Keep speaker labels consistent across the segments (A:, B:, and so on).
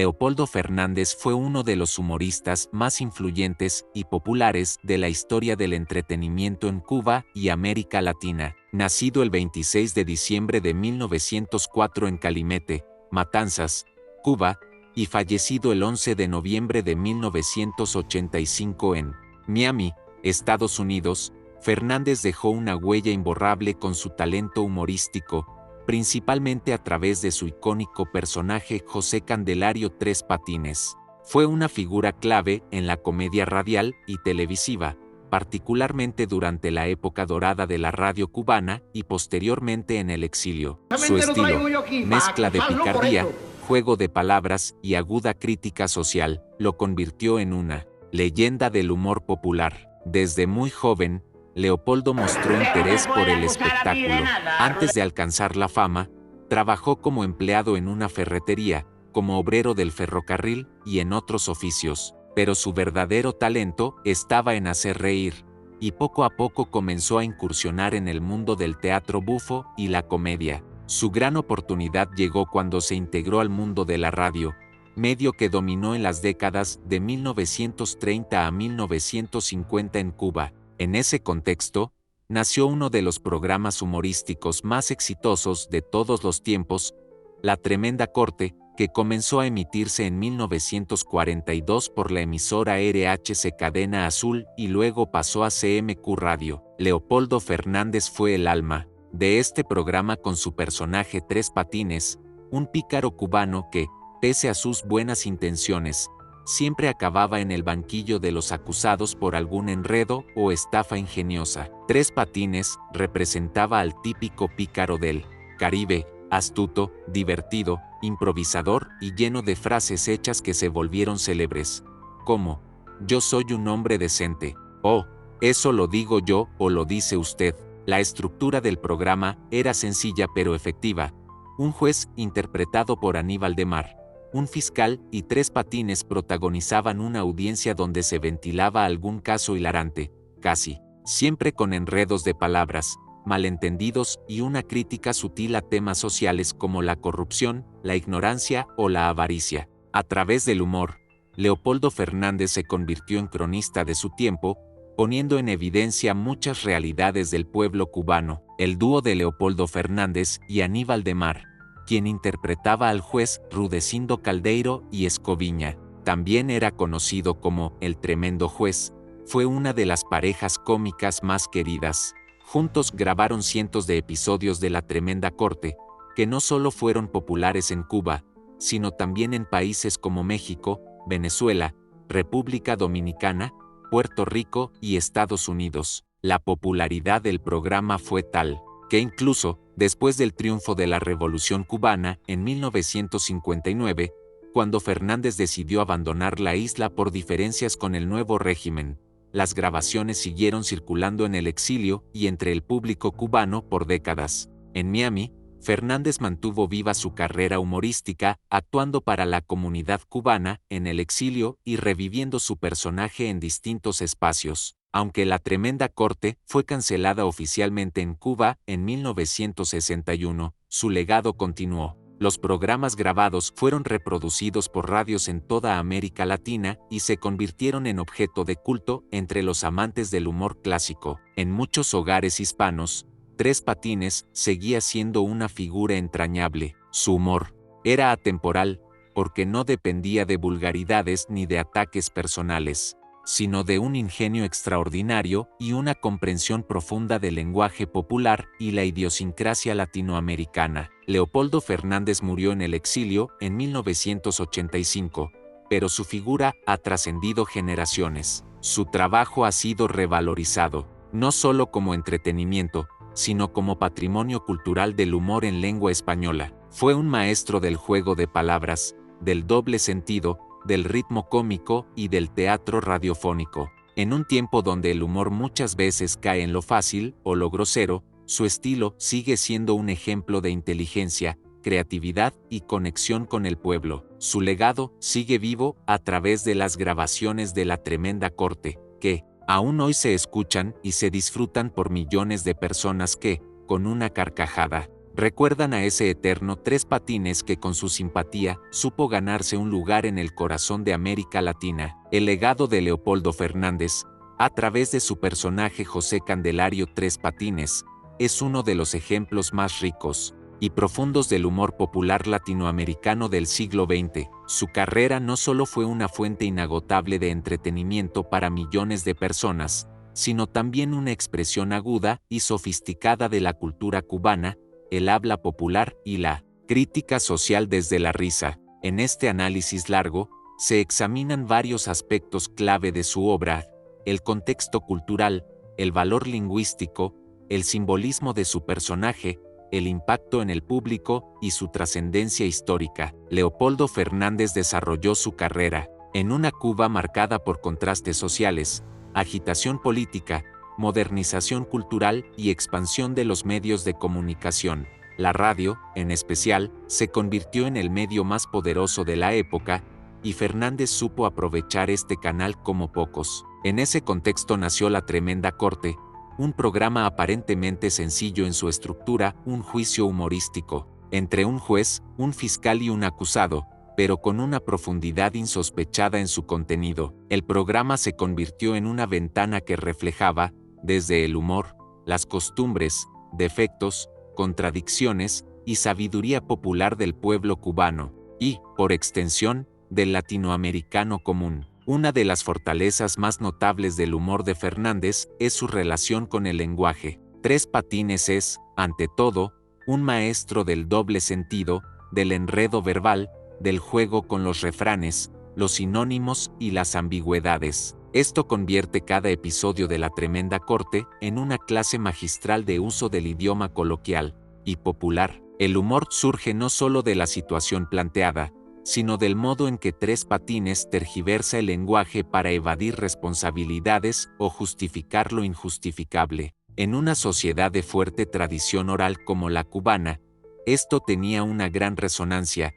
A: Leopoldo Fernández fue uno de los humoristas más influyentes y populares de la historia del entretenimiento en Cuba y América Latina. Nacido el 26 de diciembre de 1904 en Calimete, Matanzas, Cuba, y fallecido el 11 de noviembre de 1985 en Miami, Estados Unidos, Fernández dejó una huella imborrable con su talento humorístico, principalmente a través de su icónico personaje José Candelario Tres Patines. Fue una figura clave en la comedia radial y televisiva, particularmente durante la época dorada de la radio cubana y posteriormente en el exilio. Su estilo, mezcla de picardía, juego de palabras y aguda crítica social, lo convirtió en una leyenda del humor popular. Desde muy joven, Leopoldo mostró interés por el espectáculo. Antes de alcanzar la fama, trabajó como empleado en una ferretería, como obrero del ferrocarril y en otros oficios, pero su verdadero talento estaba en hacer reír, y poco a poco comenzó a incursionar en el mundo del teatro bufo y la comedia. Su gran oportunidad llegó cuando se integró al mundo de la radio, medio que dominó en las décadas de 1930 a 1950 en Cuba. En ese contexto, nació uno de los programas humorísticos más exitosos de todos los tiempos, La Tremenda Corte, que comenzó a emitirse en 1942 por la emisora RHC Cadena Azul y luego pasó a CMQ Radio. Leopoldo Fernández fue el alma de este programa con su personaje Tres Patines, un pícaro cubano que, pese a sus buenas intenciones, siempre acababa en el banquillo de los acusados por algún enredo o estafa ingeniosa. Tres Patines representaba al típico pícaro del Caribe, astuto, divertido, improvisador y lleno de frases hechas que se volvieron célebres, como, yo soy un hombre decente, o, eso lo digo yo o lo dice usted. La estructura del programa era sencilla pero efectiva. Un juez interpretado por Aníbal de Mar, un fiscal y Tres Patines protagonizaban una audiencia donde se ventilaba algún caso hilarante, casi siempre con enredos de palabras, malentendidos y una crítica sutil a temas sociales como la corrupción, la ignorancia o la avaricia. A través del humor, Leopoldo Fernández se convirtió en cronista de su tiempo, poniendo en evidencia muchas realidades del pueblo cubano. El dúo de Leopoldo Fernández y Aníbal de Mar, quien interpretaba al juez Rudecindo Caldeiro y Escoviña, también era conocido como El Tremendo Juez, fue una de las parejas cómicas más queridas. Juntos grabaron cientos de episodios de La Tremenda Corte, que no solo fueron populares en Cuba, sino también en países como México, Venezuela, República Dominicana, Puerto Rico y Estados Unidos. La popularidad del programa fue tal, que incluso, después del triunfo de la Revolución Cubana en 1959, cuando Fernández decidió abandonar la isla por diferencias con el nuevo régimen, las grabaciones siguieron circulando en el exilio y entre el público cubano por décadas. En Miami, Fernández mantuvo viva su carrera humorística, actuando para la comunidad cubana en el exilio y reviviendo su personaje en distintos espacios. Aunque La Tremenda Corte fue cancelada oficialmente en Cuba en 1961, su legado continuó. Los programas grabados fueron reproducidos por radios en toda América Latina y se convirtieron en objeto de culto entre los amantes del humor clásico. En muchos hogares hispanos, Tres Patines seguía siendo una figura entrañable. Su humor era atemporal, porque no dependía de vulgaridades ni de ataques personales, sino de un ingenio extraordinario y una comprensión profunda del lenguaje popular y la idiosincrasia latinoamericana. Leopoldo Fernández murió en el exilio en 1985, pero su figura ha trascendido generaciones. Su trabajo ha sido revalorizado, no solo como entretenimiento, sino como patrimonio cultural del humor en lengua española. Fue un maestro del juego de palabras, del doble sentido, del ritmo cómico y del teatro radiofónico. En un tiempo donde el humor muchas veces cae en lo fácil o lo grosero, su estilo sigue siendo un ejemplo de inteligencia, creatividad y conexión con el pueblo. Su legado sigue vivo a través de las grabaciones de La Tremenda Corte, que aún hoy se escuchan y se disfrutan por millones de personas que, con una carcajada, Recuerdan a ese eterno Tres Patines que con su simpatía supo ganarse un lugar en el corazón de América Latina. El legado de Leopoldo Fernández, a través de su personaje José Candelario Tres Patines, es uno de los ejemplos más ricos y profundos del humor popular latinoamericano del siglo XX. Su carrera no solo fue una fuente inagotable de entretenimiento para millones de personas, sino también una expresión aguda y sofisticada de la cultura cubana, el habla popular y la crítica social desde la risa. En este análisis largo, se examinan varios aspectos clave de su obra: el contexto cultural, el valor lingüístico, el simbolismo de su personaje, el impacto en el público y su trascendencia histórica. Leopoldo Fernández desarrolló su carrera en una Cuba marcada por contrastes sociales, agitación política, modernización cultural y expansión de los medios de comunicación. La radio, en especial, se convirtió en el medio más poderoso de la época, y Fernández supo aprovechar este canal como pocos. En ese contexto nació La Tremenda Corte, un programa aparentemente sencillo en su estructura, un juicio humorístico entre un juez, un fiscal y un acusado, pero con una profundidad insospechada en su contenido. El programa se convirtió en una ventana que reflejaba, desde el humor, las costumbres, defectos, contradicciones y sabiduría popular del pueblo cubano, y, por extensión, del latinoamericano común. Una de las fortalezas más notables del humor de Fernández es su relación con el lenguaje. Tres Patines es, ante todo, un maestro del doble sentido, del enredo verbal, del juego con los refranes, los sinónimos y las ambigüedades. Esto convierte cada episodio de La Tremenda Corte en una clase magistral de uso del idioma coloquial y popular. El humor surge no solo de la situación planteada, sino del modo en que Tres Patines tergiversa el lenguaje para evadir responsabilidades o justificar lo injustificable. En una sociedad de fuerte tradición oral como la cubana, esto tenía una gran resonancia.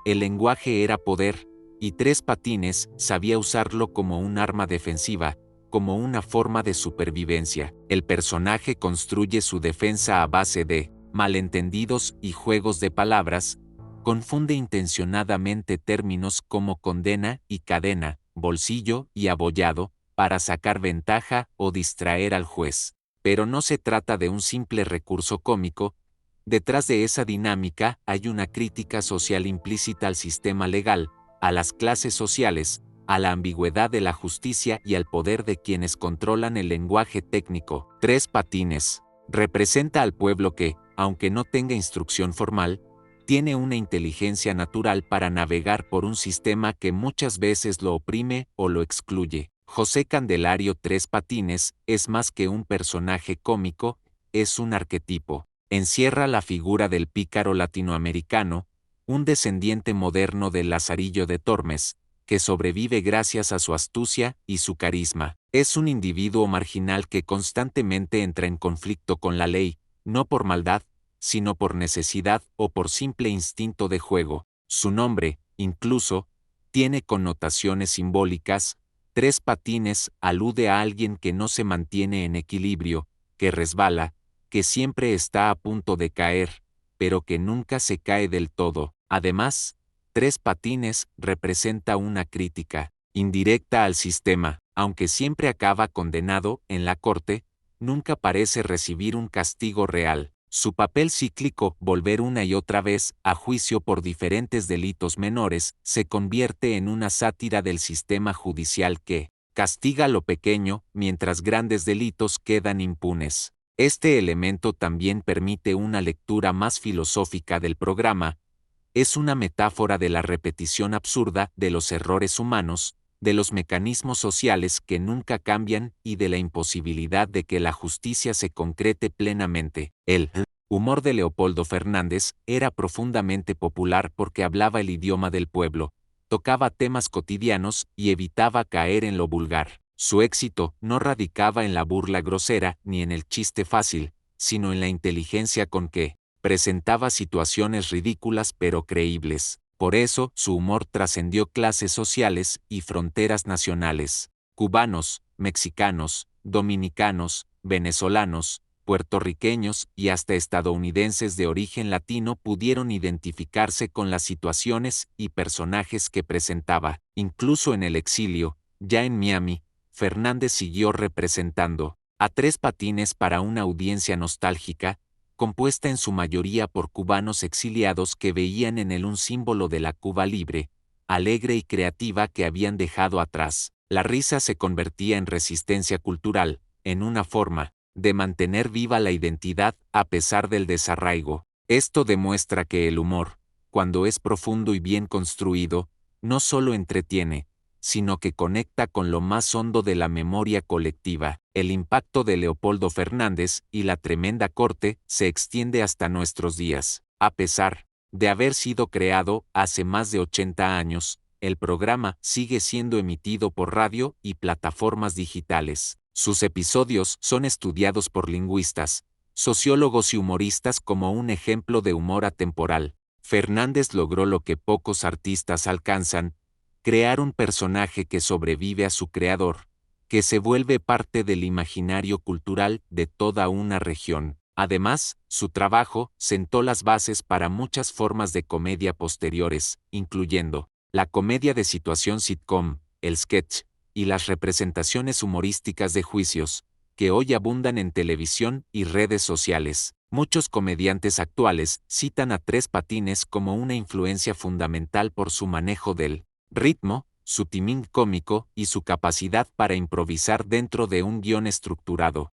A: El lenguaje era poder, y Tres Patines sabía usarlo como un arma defensiva, como una forma de supervivencia. El personaje construye su defensa a base de malentendidos y juegos de palabras, confunde intencionadamente términos como condena y cadena, bolsillo y abollado, para sacar ventaja o distraer al juez. Pero no se trata de un simple recurso cómico. Detrás de esa dinámica hay una crítica social implícita al sistema legal, a las clases sociales, a la ambigüedad de la justicia y al poder de quienes controlan el lenguaje técnico. Tres Patines representa al pueblo que, aunque no tenga instrucción formal, tiene una inteligencia natural para navegar por un sistema que muchas veces lo oprime o lo excluye. José Candelario Tres Patines es más que un personaje cómico, es un arquetipo. Encierra la figura del pícaro latinoamericano, un descendiente moderno del Lazarillo de Tormes, que sobrevive gracias a su astucia y su carisma. Es un individuo marginal que constantemente entra en conflicto con la ley, no por maldad, sino por necesidad o por simple instinto de juego. Su nombre, incluso, tiene connotaciones simbólicas. Tres Patines alude a alguien que no se mantiene en equilibrio, que resbala, que siempre está a punto de caer, pero que nunca se cae del todo. Además, Tres Patines representa una crítica indirecta al sistema. Aunque siempre acaba condenado en la corte, nunca parece recibir un castigo real. Su papel cíclico, volver una y otra vez a juicio por diferentes delitos menores, se convierte en una sátira del sistema judicial que castiga lo pequeño, mientras grandes delitos quedan impunes. Este elemento también permite una lectura más filosófica del programa. Es una metáfora de la repetición absurda de los errores humanos, de los mecanismos sociales que nunca cambian y de la imposibilidad de que la justicia se concrete plenamente. El humor de Leopoldo Fernández era profundamente popular porque hablaba el idioma del pueblo, tocaba temas cotidianos y evitaba caer en lo vulgar. Su éxito no radicaba en la burla grosera ni en el chiste fácil, sino en la inteligencia con que presentaba situaciones ridículas pero creíbles. Por eso, su humor trascendió clases sociales y fronteras nacionales. Cubanos, mexicanos, dominicanos, venezolanos, puertorriqueños y hasta estadounidenses de origen latino pudieron identificarse con las situaciones y personajes que presentaba. Incluso en el exilio, ya en Miami, Fernández siguió representando a Tres Patines para una audiencia nostálgica, compuesta en su mayoría por cubanos exiliados que veían en él un símbolo de la Cuba libre, alegre y creativa que habían dejado atrás. La risa se convertía en resistencia cultural, en una forma de mantener viva la identidad a pesar del desarraigo. Esto demuestra que el humor, cuando es profundo y bien construido, no solo entretiene, sino que conecta con lo más hondo de la memoria colectiva. El impacto de Leopoldo Fernández y la Tremenda Corte se extiende hasta nuestros días. A pesar de haber sido creado hace más de 80 años, el programa sigue siendo emitido por radio y plataformas digitales. Sus episodios son estudiados por lingüistas, sociólogos y humoristas como un ejemplo de humor atemporal. Fernández logró lo que pocos artistas alcanzan: crear un personaje que sobrevive a su creador, que se vuelve parte del imaginario cultural de toda una región. Además, su trabajo sentó las bases para muchas formas de comedia posteriores, incluyendo la comedia de situación sitcom, el sketch, y las representaciones humorísticas de juicios, que hoy abundan en televisión y redes sociales. Muchos comediantes actuales citan a Tres Patines como una influencia fundamental por su manejo del ritmo, su timing cómico y su capacidad para improvisar dentro de un guión estructurado.